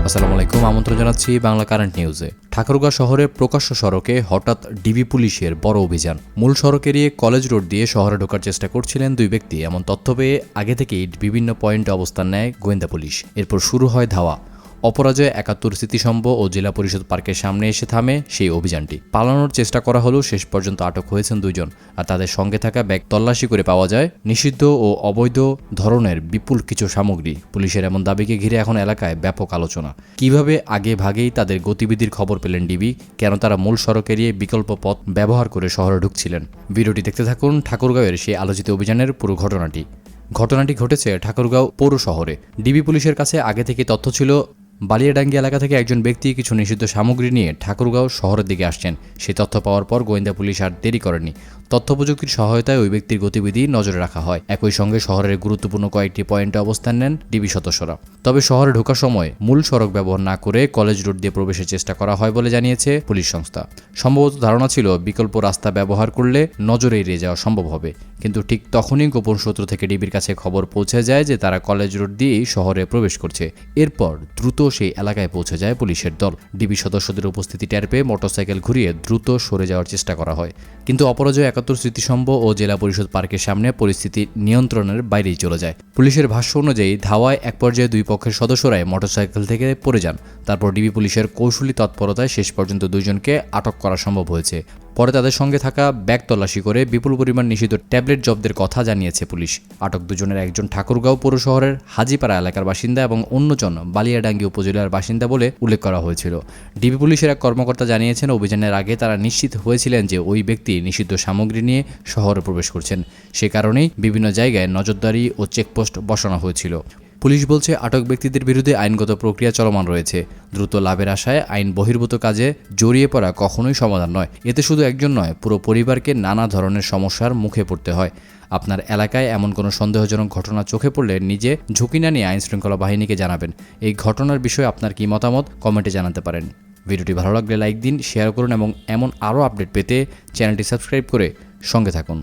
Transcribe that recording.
আসসালামু আলাইকুম, আমন্ত্রণ জানাচ্ছি বাংলা কারেন্ট নিউজে। ঠাকুরগাঁও শহরের প্রকাশ্য সড়কে হঠাৎ ডিবি পুলিশের বড় অভিযান। মূল সড়ক এড়িয়ে কলেজ রোড দিয়ে শহরে ঢোকার চেষ্টা করছিলেন দুই ব্যক্তি। এমন তথ্য পেয়ে আগে থেকেই বিভিন্ন পয়েন্টে অবস্থান নেয় গোয়েন্দা পুলিশ। এরপর শুরু হয় ধাওয়া। অপরাজয় ৭১ স্মৃতিসম্ভ ও জেলা পরিষদ পার্কের সামনে এসে থামে সেই অভিযানটি। পালানোর চেষ্টা করা হলেও শেষ পর্যন্ত আটক হয়েছেন দুইজন। আর তাদের সঙ্গে থাকা ব্যাগ তল্লাশি করে পাওয়া যায় নিষিদ্ধ ও অবৈধ ধরনের বিপুল কিছু সামগ্রী। পুলিশের এমন দাবিকে ঘিরে এখন এলাকায় ব্যাপক আলোচনা। কিভাবে আগে ভাগেই তাদের গতিবিধির খবর পেলেন ডিবি, কেন তারা মূল সড়ক এড়িয়ে বিকল্প পথ ব্যবহার করে শহরে ঢুকছিলেন। ভিডিওটি দেখতে থাকুন ঠাকুরগাঁওয়ের সেই আলোচিত অভিযানের পুরো ঘটনাটি ঘটেছে ঠাকুরগাঁও পৌর শহরে। ডিবি পুলিশের কাছে আগে থেকে তথ্য ছিল, বালিয়াডাঙ্গি এলাকা থেকে একজন ব্যক্তি কিছু নিষিদ্ধ সামগ্রী নিয়ে ঠাকুরগাঁও শহরের দিকে আসছেন। সেই তথ্য পাওয়ার পর গোয়েন্দা পুলিশ আর দেরি করেনি। তথ্য প্রযুক্তির সহায়তায় ওই ব্যক্তির গতিবিধি নজরে রাখা হয়। একই সঙ্গে শহরের গুরুত্বপূর্ণ কয়েকটি পয়েন্টে অবস্থান নেন ডিবি সদস্যরা। তবে শহরে ঢোকার সময় মূল সড়ক ব্যবহার না করে কলেজ রোড দিয়ে প্রবেশের চেষ্টা করা হয় বলে জানিয়েছে পুলিশ সংস্থা। সম্ভবত ধারণা ছিল বিকল্প রাস্তা ব্যবহার করলে নজরে এড়িয়ে যাওয়া সম্ভব হবে। কিন্তু ঠিক তখনই গোপন সূত্র থেকে ডিবির কাছে খবর পৌঁছে যায় যে তারা কলেজ রোড দিয়েই শহরে প্রবেশ করছে। এরপর দ্রুত সেই এলাকায় পৌঁছে যায় পুলিশের দল। ডিবি সদস্যদের উপস্থিতি টের পেয়ে মোটরসাইকেল ঘুরিয়ে দ্রুত সরে যাওয়ার চেষ্টা করা হয়। কিন্তু অপরাজয় ৭১ স্মৃতিসম্ভ ও জেলা পরিষদ পার্কের সামনে পরিস্থিতি নিয়ন্ত্রণের বাইরেই চলে যায়। পুলিশের ভাষ্য অনুযায়ী ধাওয়ায় এক পর্যায়ে দুই পক্ষের সদস্যরাই মোটরসাইকেল থেকে পড়ে যান। তারপর ডিবি পুলিশের কৌশলী তৎপরতায় শেষ পর্যন্ত দুইজনকে আটক করা সম্ভব হয়েছে। পরে তাদের সঙ্গে থাকা ব্যাগ তল্লাশি করে বিপুল পরিমাণ নিষিদ্ধ ট্যাবলেট জব্দের কথা জানিয়েছে পুলিশ। আটক দুজনের একজন ঠাকুরগাঁও পৌর শহরের হাজিপাড়া এলাকার বাসিন্দা এবং অন্যজন বালিয়াডাঙ্গি উপজেলার বাসিন্দা বলে উল্লেখ করা হয়েছিল। ডিবি পুলিশের এক কর্মকর্তা জানিয়েছেন, অভিযানের আগে তারা নিশ্চিত হয়েছিলেন যে ওই ব্যক্তি নিষিদ্ধ সামগ্রী নিয়ে শহরে প্রবেশ করছেন। সে কারণেই বিভিন্ন জায়গায় নজরদারি ও চেকপোস্ট বসানো হয়েছিল। পুলিশ বলছে, আটক ব্যক্তিদের বিরুদ্ধে আইনগত প্রক্রিয়া চলমান রয়েছে। দ্রুত লাভের আশায় আইন বহির্ভূত কাজে জড়িয়ে পড়া কখনোই সমাধান নয়। এতে শুধু একজন নয়, পুরো পরিবারকে নানা ধরনের সমস্যার মুখে পড়তে হয়। আপনার এলাকায় এমন কোনো সন্দেহজনক ঘটনা চোখে পড়লে নিজে ঝুঁকি না নিয়ে আইনশৃঙ্খলা বাহিনীকে জানাবেন। এই ঘটনার বিষয়ে আপনার কি মতামত কমেন্টে জানাতে পারেন। ভিডিওটি ভালো লাগলে লাইক দিন, শেয়ার করুন এবং এমন আরও আপডেট পেতে চ্যানেলটি সাবস্ক্রাইব করে সঙ্গে থাকুন।